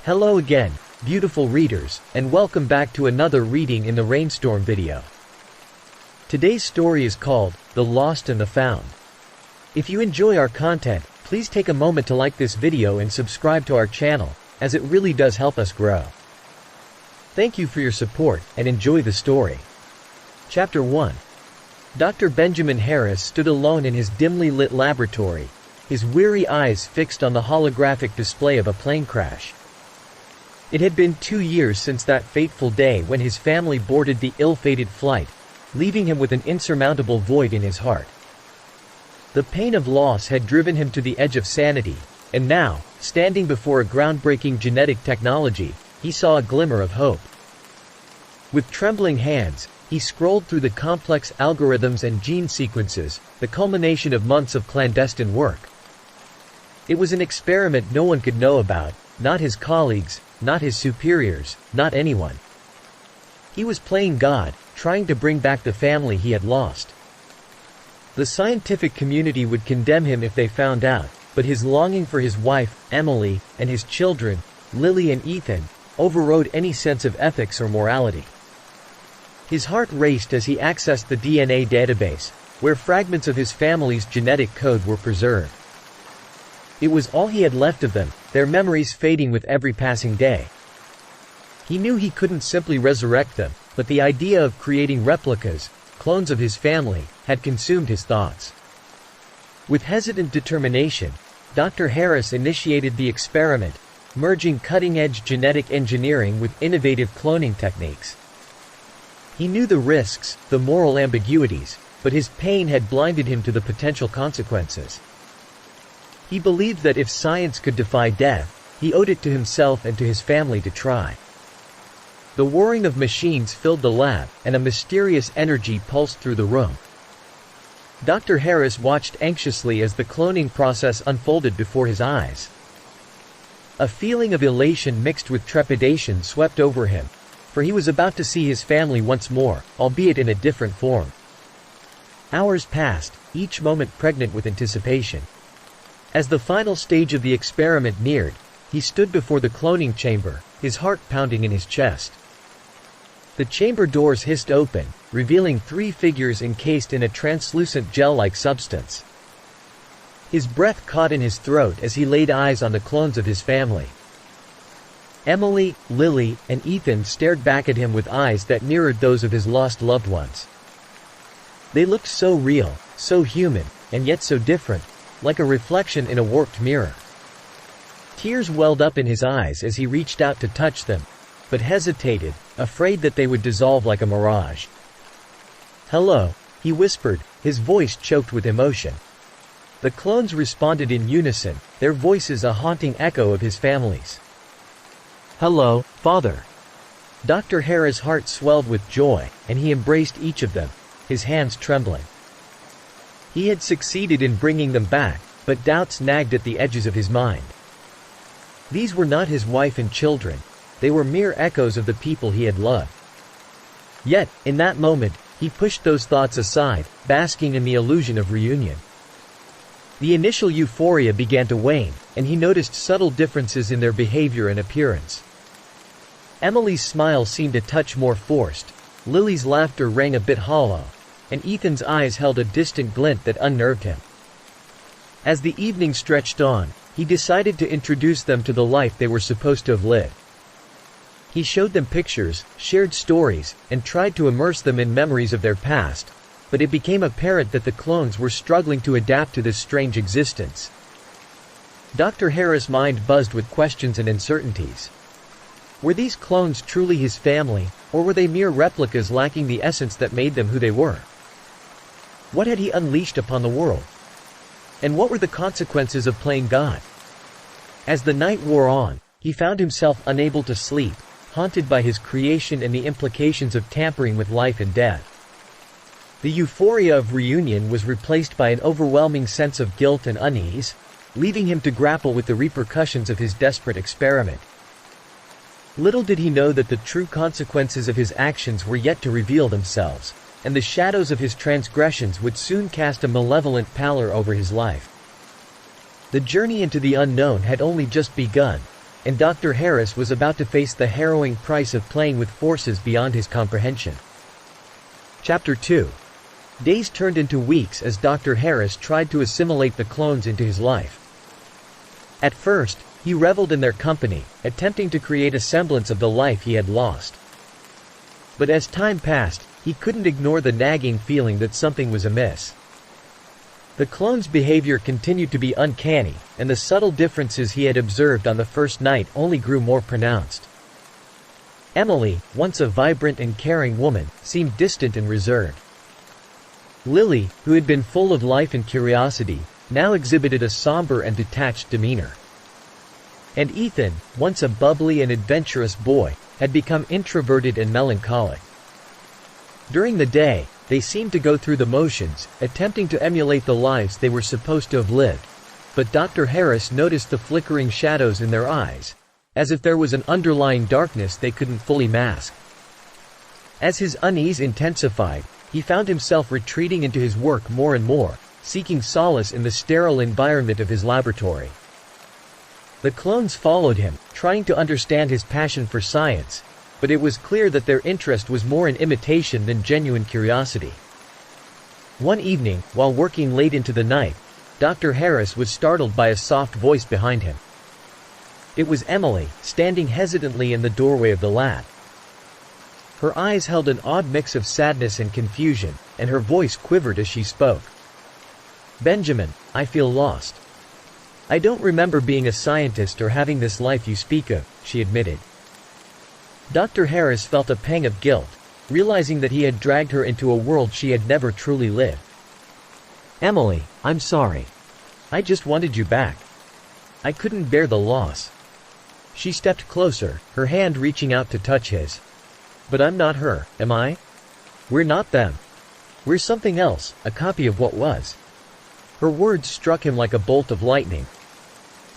Hello again, beautiful readers, and welcome back to another reading in the Rainstorm video. Today's story is called, The Lost and the Found. If you enjoy our content, please take a moment to like this video and subscribe to our channel, as it really does help us grow. Thank you for your support, and enjoy the story. Chapter 1. Dr. Benjamin Harris stood alone in his dimly lit laboratory, his weary eyes fixed on the holographic display of a plane crash. It had been 2 years since that fateful day when his family boarded the ill-fated flight, leaving him with an insurmountable void in his heart. The pain of loss had driven him to the edge of sanity, and now, standing before a groundbreaking genetic technology, he saw a glimmer of hope. With trembling hands, he scrolled through the complex algorithms and gene sequences, the culmination of months of clandestine work. It was an experiment no one could know about, not his colleagues, not his superiors, not anyone. He was playing God, trying to bring back the family he had lost. The scientific community would condemn him if they found out, but his longing for his wife, Emily, and his children, Lily and Ethan, overrode any sense of ethics or morality. His heart raced as he accessed the DNA database, where fragments of his family's genetic code were preserved. It was all he had left of them, their memories fading with every passing day. He knew he couldn't simply resurrect them, but the idea of creating replicas, clones of his family, had consumed his thoughts. With hesitant determination, Dr. Harris initiated the experiment, merging cutting-edge genetic engineering with innovative cloning techniques. He knew the risks, the moral ambiguities, but his pain had blinded him to the potential consequences. He believed that if science could defy death, he owed it to himself and to his family to try. The whirring of machines filled the lab, and a mysterious energy pulsed through the room. Dr. Harris watched anxiously as the cloning process unfolded before his eyes. A feeling of elation mixed with trepidation swept over him, for he was about to see his family once more, albeit in a different form. Hours passed, each moment pregnant with anticipation. As the final stage of the experiment neared, he stood before the cloning chamber, his heart pounding in his chest. The chamber doors hissed open, revealing 3 figures encased in a translucent gel-like substance. His breath caught in his throat as he laid eyes on the clones of his family. Emily, Lily, and Ethan stared back at him with eyes that mirrored those of his lost loved ones. They looked so real, so human, and yet so different, like a reflection in a warped mirror. Tears welled up in his eyes as he reached out to touch them, but hesitated, afraid that they would dissolve like a mirage. "Hello," he whispered, his voice choked with emotion. The clones responded in unison, their voices a haunting echo of his family's. "Hello, Father." Dr. Harris' heart swelled with joy, and he embraced each of them, his hands trembling. He had succeeded in bringing them back, but doubts nagged at the edges of his mind. These were not his wife and children, they were mere echoes of the people he had loved. Yet, in that moment, he pushed those thoughts aside, basking in the illusion of reunion. The initial euphoria began to wane, and he noticed subtle differences in their behavior and appearance. Emily's smile seemed a touch more forced, Lily's laughter rang a bit hollow, and Ethan's eyes held a distant glint that unnerved him. As the evening stretched on, he decided to introduce them to the life they were supposed to have lived. He showed them pictures, shared stories, and tried to immerse them in memories of their past, but it became apparent that the clones were struggling to adapt to this strange existence. Dr. Harris' mind buzzed with questions and uncertainties. Were these clones truly his family, or were they mere replicas lacking the essence that made them who they were? What had he unleashed upon the world? And what were the consequences of playing God? As the night wore on, he found himself unable to sleep, haunted by his creation and the implications of tampering with life and death. The euphoria of reunion was replaced by an overwhelming sense of guilt and unease, leaving him to grapple with the repercussions of his desperate experiment. Little did he know that the true consequences of his actions were yet to reveal themselves, and the shadows of his transgressions would soon cast a malevolent pallor over his life. The journey into the unknown had only just begun, and Dr. Harris was about to face the harrowing price of playing with forces beyond his comprehension. Chapter 2. Days turned into weeks as Dr. Harris tried to assimilate the clones into his life. At first, he reveled in their company, attempting to create a semblance of the life he had lost. But as time passed, he couldn't ignore the nagging feeling that something was amiss. The clones' behavior continued to be uncanny, and the subtle differences he had observed on the first night only grew more pronounced. Emily, once a vibrant and caring woman, seemed distant and reserved. Lily, who had been full of life and curiosity, now exhibited a somber and detached demeanor. And Ethan, once a bubbly and adventurous boy, had become introverted and melancholic. During the day, they seemed to go through the motions, attempting to emulate the lives they were supposed to have lived. But Dr. Harris noticed the flickering shadows in their eyes, as if there was an underlying darkness they couldn't fully mask. As his unease intensified, he found himself retreating into his work more and more, seeking solace in the sterile environment of his laboratory. The clones followed him, trying to understand his passion for science, but it was clear that their interest was more in imitation than genuine curiosity. One evening, while working late into the night, Dr. Harris was startled by a soft voice behind him. It was Emily, standing hesitantly in the doorway of the lab. Her eyes held an odd mix of sadness and confusion, and her voice quivered as she spoke. "Benjamin, I feel lost. I don't remember being a scientist or having this life you speak of," she admitted. Dr. Harris felt a pang of guilt, realizing that he had dragged her into a world she had never truly lived. "Emily, I'm sorry. I just wanted you back. I couldn't bear the loss." She stepped closer, her hand reaching out to touch his. "But I'm not her, am I? We're not them. We're something else, a copy of what was." Her words struck him like a bolt of lightning.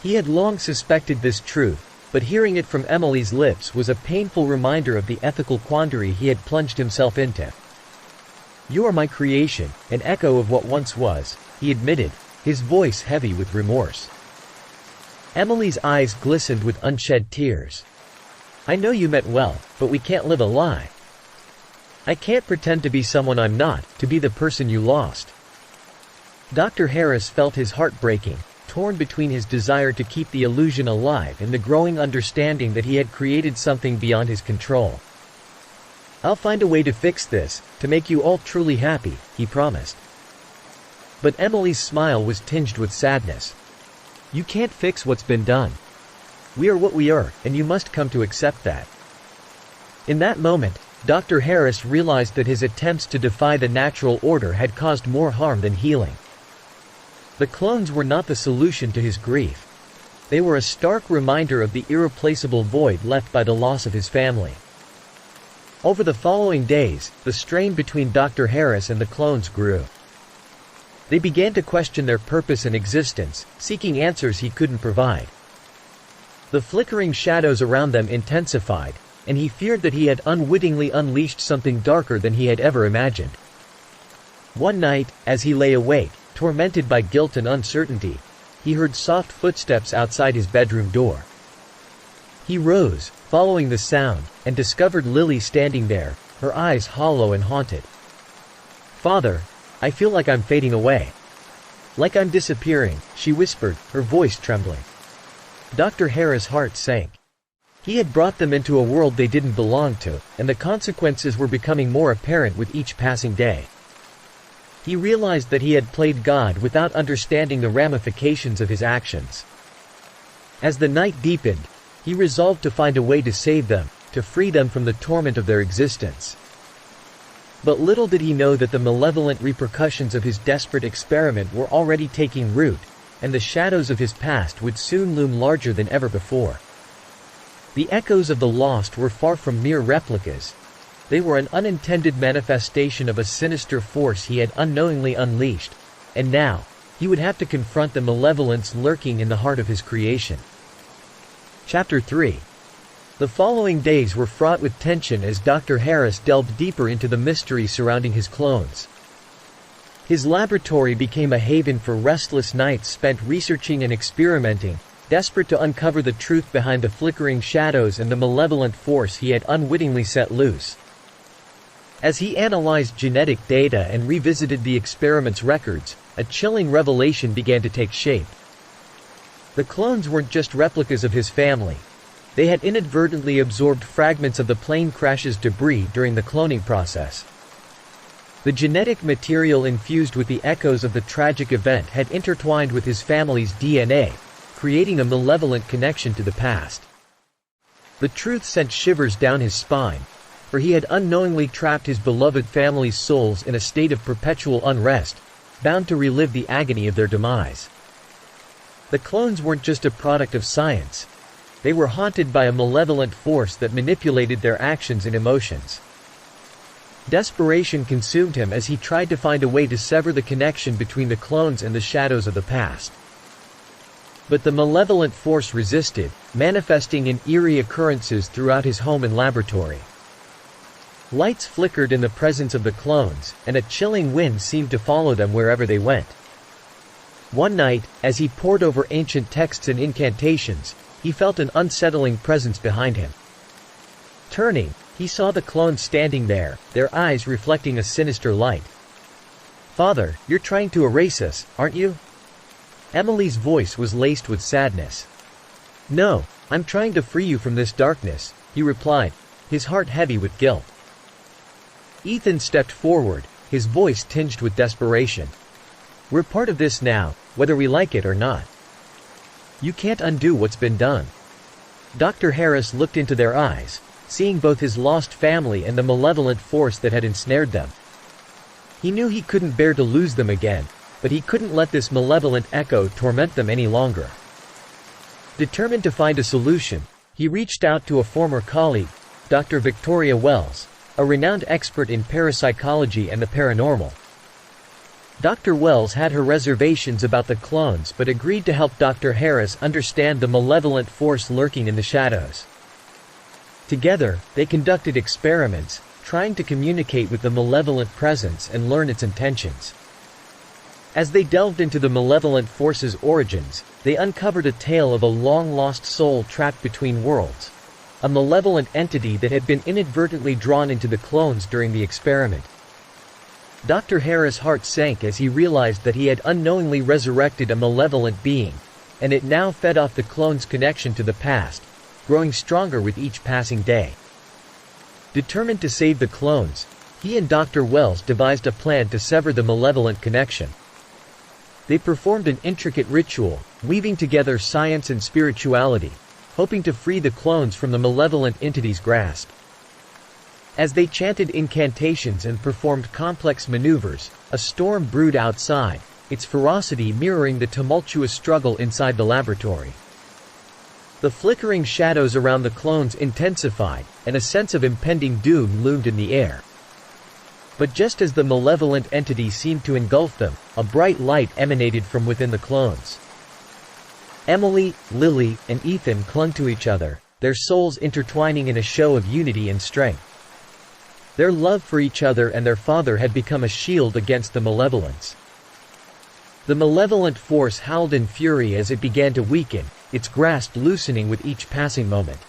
He had long suspected this truth, but hearing it from Emily's lips was a painful reminder of the ethical quandary he had plunged himself into. "You are my creation, an echo of what once was," he admitted, his voice heavy with remorse. Emily's eyes glistened with unshed tears. "I know you meant well, but we can't live a lie. I can't pretend to be someone I'm not, to be the person you lost." Dr. Harris felt his heart breaking, torn between his desire to keep the illusion alive and the growing understanding that he had created something beyond his control. "I'll find a way to fix this, to make you all truly happy," he promised. But Emily's smile was tinged with sadness. "You can't fix what's been done. We are what we are, and you must come to accept that." In that moment, Dr. Harris realized that his attempts to defy the natural order had caused more harm than healing. The clones were not the solution to his grief. They were a stark reminder of the irreplaceable void left by the loss of his family. Over the following days, the strain between Dr. Harris and the clones grew. They began to question their purpose and existence, seeking answers he couldn't provide. The flickering shadows around them intensified, and he feared that he had unwittingly unleashed something darker than he had ever imagined. One night, as he lay awake, tormented by guilt and uncertainty, he heard soft footsteps outside his bedroom door. He rose, following the sound, and discovered Lily standing there, her eyes hollow and haunted. "Father, I feel like I'm fading away. Like I'm disappearing," she whispered, her voice trembling. Dr. Harris' heart sank. He had brought them into a world they didn't belong to, and the consequences were becoming more apparent with each passing day. He realized that he had played God without understanding the ramifications of his actions. As the night deepened, he resolved to find a way to save them, to free them from the torment of their existence. But little did he know that the malevolent repercussions of his desperate experiment were already taking root, and the shadows of his past would soon loom larger than ever before. The echoes of the lost were far from mere replicas. They were an unintended manifestation of a sinister force he had unknowingly unleashed, and now, he would have to confront the malevolence lurking in the heart of his creation. Chapter 3. The following days were fraught with tension as Dr. Harris delved deeper into the mystery surrounding his clones. His laboratory became a haven for restless nights spent researching and experimenting, desperate to uncover the truth behind the flickering shadows and the malevolent force he had unwittingly set loose. As he analyzed genetic data and revisited the experiment's records, a chilling revelation began to take shape. The clones weren't just replicas of his family. They had inadvertently absorbed fragments of the plane crash's debris during the cloning process. The genetic material infused with the echoes of the tragic event had intertwined with his family's DNA, creating a malevolent connection to the past. The truth sent shivers down his spine, for he had unknowingly trapped his beloved family's souls in a state of perpetual unrest, bound to relive the agony of their demise. The clones weren't just a product of science. They were haunted by a malevolent force that manipulated their actions and emotions. Desperation consumed him as he tried to find a way to sever the connection between the clones and the shadows of the past. But the malevolent force resisted, manifesting in eerie occurrences throughout his home and laboratory. Lights flickered in the presence of the clones, and a chilling wind seemed to follow them wherever they went. One night, as he pored over ancient texts and incantations, he felt an unsettling presence behind him. Turning, he saw the clones standing there, their eyes reflecting a sinister light. "Father, you're trying to erase us, aren't you?" Emily's voice was laced with sadness. "No, I'm trying to free you from this darkness," he replied, his heart heavy with guilt. Ethan stepped forward, his voice tinged with desperation. "We're part of this now, whether we like it or not. You can't undo what's been done." Dr. Harris looked into their eyes, seeing both his lost family and the malevolent force that had ensnared them. He knew he couldn't bear to lose them again, but he couldn't let this malevolent echo torment them any longer. Determined to find a solution, he reached out to a former colleague, Dr. Victoria Wells, a renowned expert in parapsychology and the paranormal. Dr. Wells had her reservations about the clones but agreed to help Dr. Harris understand the malevolent force lurking in the shadows. Together, they conducted experiments, trying to communicate with the malevolent presence and learn its intentions. As they delved into the malevolent force's origins, they uncovered a tale of a long-lost soul trapped between worlds, a malevolent entity that had been inadvertently drawn into the clones during the experiment. Dr. Harris' heart sank as he realized that he had unknowingly resurrected a malevolent being, and it now fed off the clones' connection to the past, growing stronger with each passing day. Determined to save the clones, he and Dr. Wells devised a plan to sever the malevolent connection. They performed an intricate ritual, weaving together science and spirituality, hoping to free the clones from the malevolent entity's grasp. As they chanted incantations and performed complex maneuvers, a storm brewed outside, its ferocity mirroring the tumultuous struggle inside the laboratory. The flickering shadows around the clones intensified, and a sense of impending doom loomed in the air. But just as the malevolent entity seemed to engulf them, a bright light emanated from within the clones. Emily, Lily, and Ethan clung to each other, their souls intertwining in a show of unity and strength. Their love for each other and their father had become a shield against the malevolence. The malevolent force howled in fury as it began to weaken, its grasp loosening with each passing moment.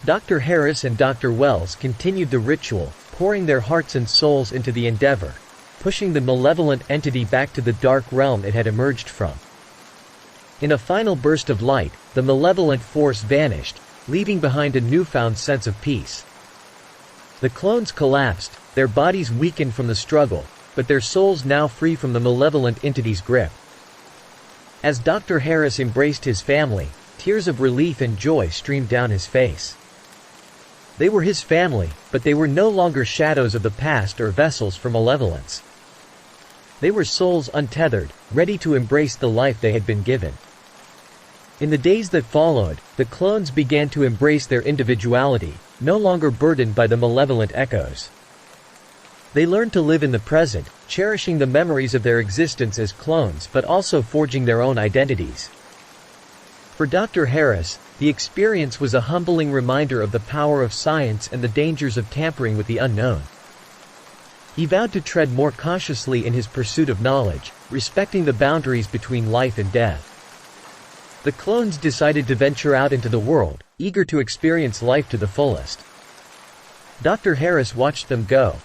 Dr. Harris and Dr. Wells continued the ritual, pouring their hearts and souls into the endeavor, pushing the malevolent entity back to the dark realm it had emerged from. In a final burst of light, the malevolent force vanished, leaving behind a newfound sense of peace. The clones collapsed, their bodies weakened from the struggle, but their souls now free from the malevolent entity's grip. As Dr. Harris embraced his family, tears of relief and joy streamed down his face. They were his family, but they were no longer shadows of the past or vessels for malevolence. They were souls untethered, ready to embrace the life they had been given. In the days that followed, the clones began to embrace their individuality, no longer burdened by the malevolent echoes. They learned to live in the present, cherishing the memories of their existence as clones but also forging their own identities. For Dr. Harris, the experience was a humbling reminder of the power of science and the dangers of tampering with the unknown. He vowed to tread more cautiously in his pursuit of knowledge, respecting the boundaries between life and death. The clones decided to venture out into the world, eager to experience life to the fullest. Dr. Harris watched them go,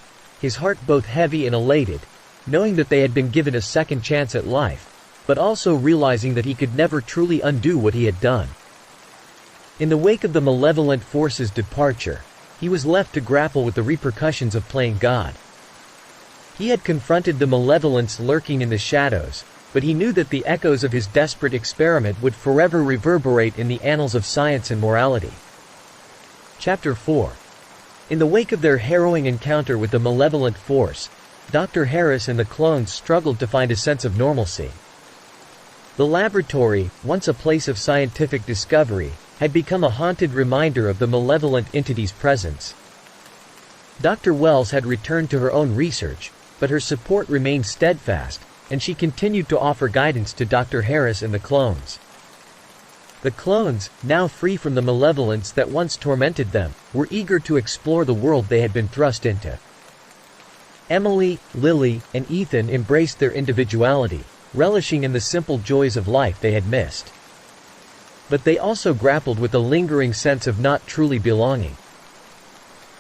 his heart both heavy and elated, knowing that they had been given a second chance at life, but also realizing that he could never truly undo what he had done. In the wake of the malevolent force's departure, he was left to grapple with the repercussions of playing God. He had confronted the malevolence lurking in the shadows, but he knew that the echoes of his desperate experiment would forever reverberate in the annals of science and morality. Chapter 4. In the wake of their harrowing encounter with the malevolent force, Dr. Harris and the clones struggled to find a sense of normalcy. The laboratory, once a place of scientific discovery, had become a haunted reminder of the malevolent entity's presence. Dr. Wells had returned to her own research, but her support remained steadfast, and she continued to offer guidance to Dr. Harris and the clones. The clones, now free from the malevolence that once tormented them, were eager to explore the world they had been thrust into. Emily, Lily, and Ethan embraced their individuality, relishing in the simple joys of life they had missed. But they also grappled with a lingering sense of not truly belonging.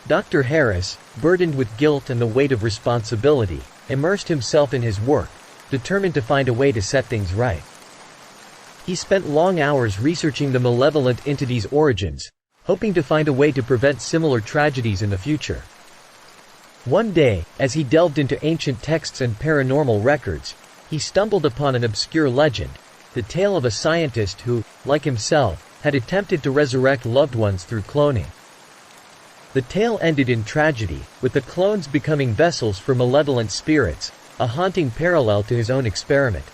Dr. Harris, burdened with guilt and the weight of responsibility, immersed himself in his work, determined to find a way to set things right. He spent long hours researching the malevolent entity's origins, hoping to find a way to prevent similar tragedies in the future. One day, as he delved into ancient texts and paranormal records, he stumbled upon an obscure legend, the tale of a scientist who, like himself, had attempted to resurrect loved ones through cloning. The tale ended in tragedy, with the clones becoming vessels for malevolent spirits, a haunting parallel to his own experiment.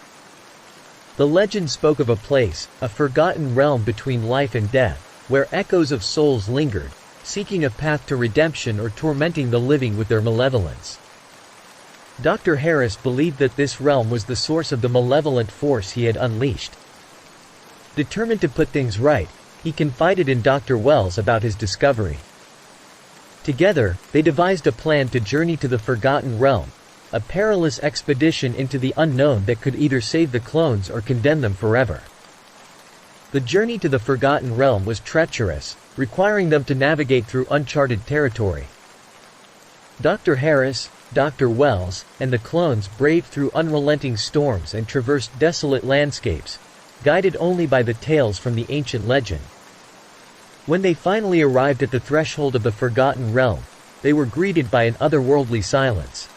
The legend spoke of a place, a forgotten realm between life and death, where echoes of souls lingered, seeking a path to redemption or tormenting the living with their malevolence. Dr. Harris believed that this realm was the source of the malevolent force he had unleashed. Determined to put things right, he confided in Dr. Wells about his discovery. Together, they devised a plan to journey to the Forgotten Realm, a perilous expedition into the unknown that could either save the clones or condemn them forever. The journey to the Forgotten Realm was treacherous, requiring them to navigate through uncharted territory. Dr. Harris, Dr. Wells, and the clones braved through unrelenting storms and traversed desolate landscapes, guided only by the tales from the ancient legend. When they finally arrived at the threshold of the Forgotten Realm, they were greeted by an otherworldly silence.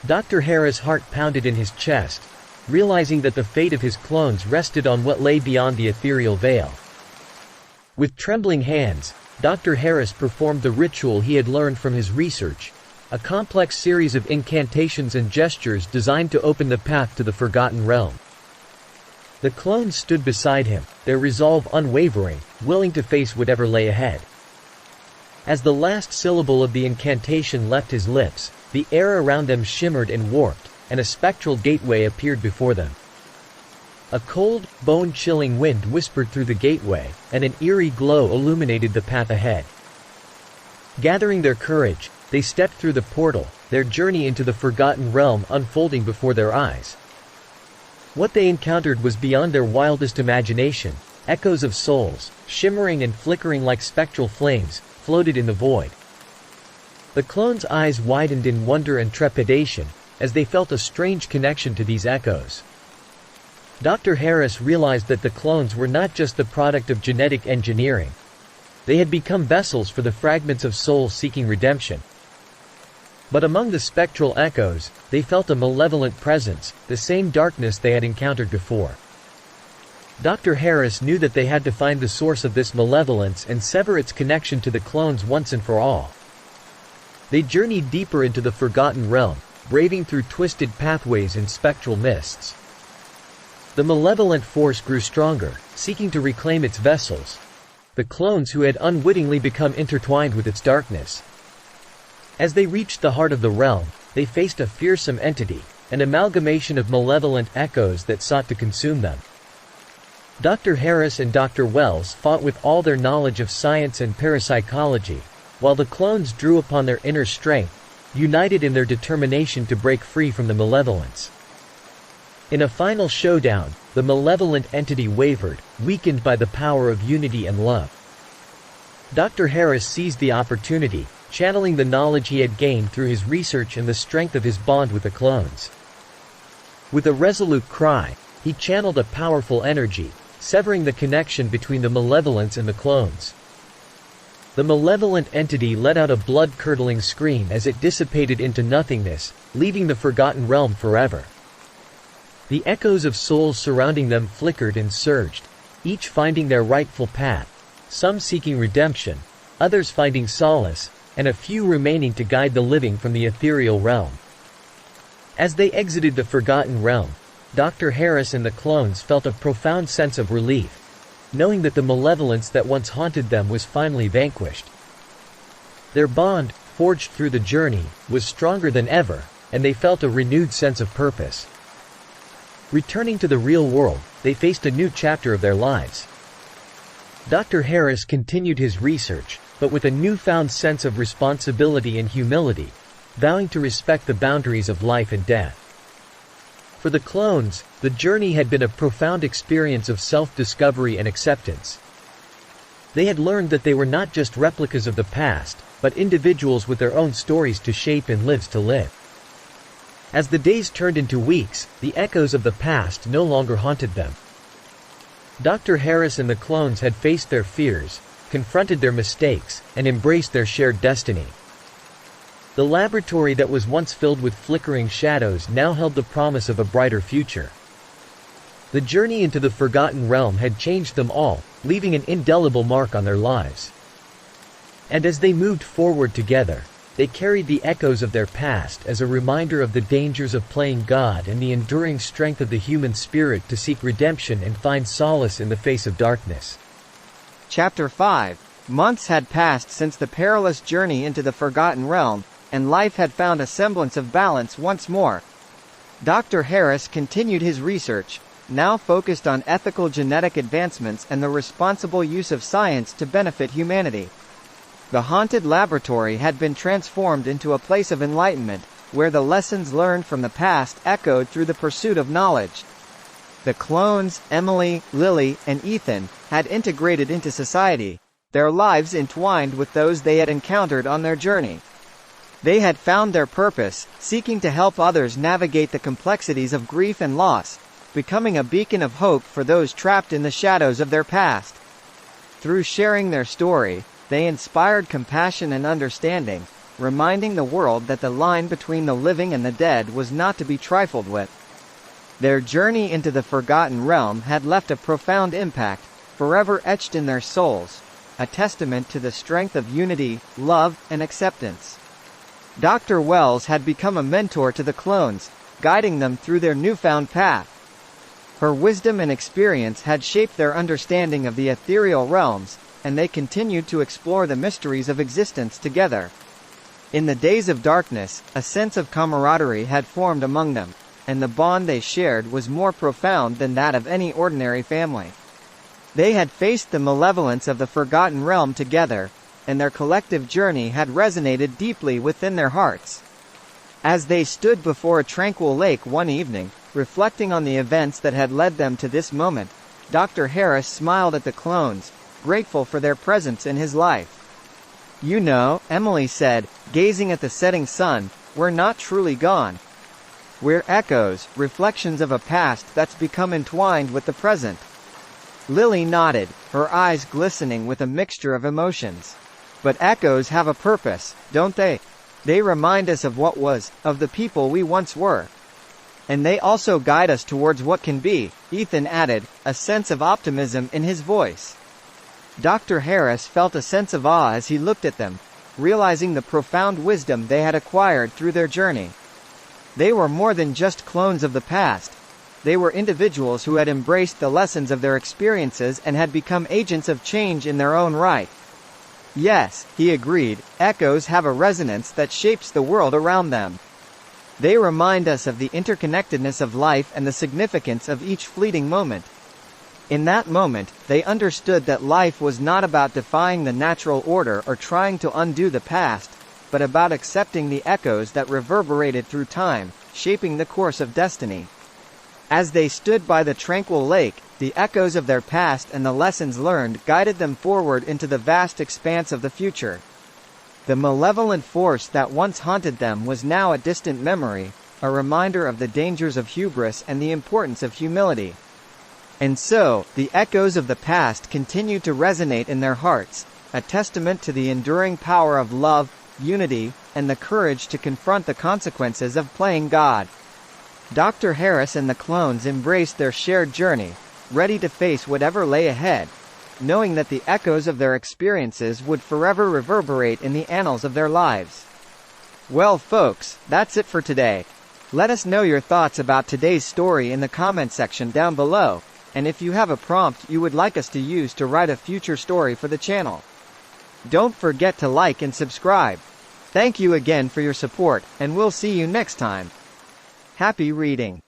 Dr. Harris' heart pounded in his chest, realizing that the fate of his clones rested on what lay beyond the ethereal veil. With trembling hands, Dr. Harris performed the ritual he had learned from his research, a complex series of incantations and gestures designed to open the path to the Forgotten Realm. The clones stood beside him, their resolve unwavering, willing to face whatever lay ahead. As the last syllable of the incantation left his lips, the air around them shimmered and warped, and a spectral gateway appeared before them. A cold, bone-chilling wind whispered through the gateway, and an eerie glow illuminated the path ahead. Gathering their courage, they stepped through the portal, their journey into the Forgotten Realm unfolding before their eyes. What they encountered was beyond their wildest imagination. Echoes of souls, shimmering and flickering like spectral flames, floated in the void. The clones' eyes widened in wonder and trepidation, as they felt a strange connection to these echoes. Dr. Harris realized that the clones were not just the product of genetic engineering. They had become vessels for the fragments of souls seeking redemption. But among the spectral echoes, they felt a malevolent presence, the same darkness they had encountered before. Dr. Harris knew that they had to find the source of this malevolence and sever its connection to the clones once and for all. They journeyed deeper into the Forgotten Realm, braving through twisted pathways and spectral mists. The malevolent force grew stronger, seeking to reclaim its vessels, the clones who had unwittingly become intertwined with its darkness. As they reached the heart of the realm, they faced a fearsome entity, an amalgamation of malevolent echoes that sought to consume them. Dr. Harris and Dr. Wells fought with all their knowledge of science and parapsychology, while the clones drew upon their inner strength, united in their determination to break free from the malevolence. In a final showdown, the malevolent entity wavered, weakened by the power of unity and love. Dr. Harris seized the opportunity, channeling the knowledge he had gained through his research and the strength of his bond with the clones. With a resolute cry, he channeled a powerful energy, severing the connection between the malevolence and the clones. The malevolent entity let out a blood-curdling scream as it dissipated into nothingness, leaving the Forgotten Realm forever. The echoes of souls surrounding them flickered and surged, each finding their rightful path, some seeking redemption, others finding solace, and a few remaining to guide the living from the ethereal realm. As they exited the Forgotten Realm, Dr. Harris and the clones felt a profound sense of relief, knowing that the malevolence that once haunted them was finally vanquished. Their bond, forged through the journey, was stronger than ever, and they felt a renewed sense of purpose. Returning to the real world, they faced a new chapter of their lives. Dr. Harris continued his research, but with a newfound sense of responsibility and humility, vowing to respect the boundaries of life and death. For the clones, the journey had been a profound experience of self-discovery and acceptance. They had learned that they were not just replicas of the past, but individuals with their own stories to shape and lives to live. As the days turned into weeks, the echoes of the past no longer haunted them. Dr. Harris and the clones had faced their fears, confronted their mistakes, and embraced their shared destiny. The laboratory that was once filled with flickering shadows now held the promise of a brighter future. The journey into the Forgotten Realm had changed them all, leaving an indelible mark on their lives. And as they moved forward together, they carried the echoes of their past as a reminder of the dangers of playing God and the enduring strength of the human spirit to seek redemption and find solace in the face of darkness. Chapter 5. Months had passed since the perilous journey into the Forgotten Realm, and life had found a semblance of balance once more. Dr. Harris continued his research, now focused on ethical genetic advancements and the responsible use of science to benefit humanity. The haunted laboratory had been transformed into a place of enlightenment, where the lessons learned from the past echoed through the pursuit of knowledge. The clones, Emily, Lily, and Ethan, had integrated into society, their lives entwined with those they had encountered on their journey. They had found their purpose, seeking to help others navigate the complexities of grief and loss, becoming a beacon of hope for those trapped in the shadows of their past. Through sharing their story, they inspired compassion and understanding, reminding the world that the line between the living and the dead was not to be trifled with. Their journey into the Forgotten Realm had left a profound impact, forever etched in their souls, a testament to the strength of unity, love, and acceptance. Dr. Wells had become a mentor to the clones, guiding them through their newfound path. Her wisdom and experience had shaped their understanding of the ethereal realms, and they continued to explore the mysteries of existence together. In the days of darkness, a sense of camaraderie had formed among them, and the bond they shared was more profound than that of any ordinary family. They had faced the malevolence of the Forgotten Realm together, and their collective journey had resonated deeply within their hearts. As they stood before a tranquil lake one evening, reflecting on the events that had led them to this moment, Dr. Harris smiled at the clones, grateful for their presence in his life. "You know," Emily said, gazing at the setting sun, "we're not truly gone. We're echoes, reflections of a past that's become entwined with the present." Lily nodded, her eyes glistening with a mixture of emotions. "But echoes have a purpose, don't they? They remind us of what was, of the people we once were. And they also guide us towards what can be," Ethan added, a sense of optimism in his voice. Dr. Harris felt a sense of awe as he looked at them, realizing the profound wisdom they had acquired through their journey. They were more than just clones of the past. They were individuals who had embraced the lessons of their experiences and had become agents of change in their own right. "Yes," he agreed, "echoes have a resonance that shapes the world around them. They remind us of the interconnectedness of life and the significance of each fleeting moment." In that moment, they understood that life was not about defying the natural order or trying to undo the past, but about accepting the echoes that reverberated through time, shaping the course of destiny. As they stood by the tranquil lake, the echoes of their past and the lessons learned guided them forward into the vast expanse of the future. The malevolent force that once haunted them was now a distant memory, a reminder of the dangers of hubris and the importance of humility. And so, the echoes of the past continued to resonate in their hearts, a testament to the enduring power of love, unity, and the courage to confront the consequences of playing God. Dr. Harris and the clones embraced their shared journey, ready to face whatever lay ahead, knowing that the echoes of their experiences would forever reverberate in the annals of their lives. Well folks, that's it for today. Let us know your thoughts about today's story in the comment section down below, and if you have a prompt you would like us to use to write a future story for the channel. Don't forget to like and subscribe. Thank you again for your support, and we'll see you next time. Happy reading!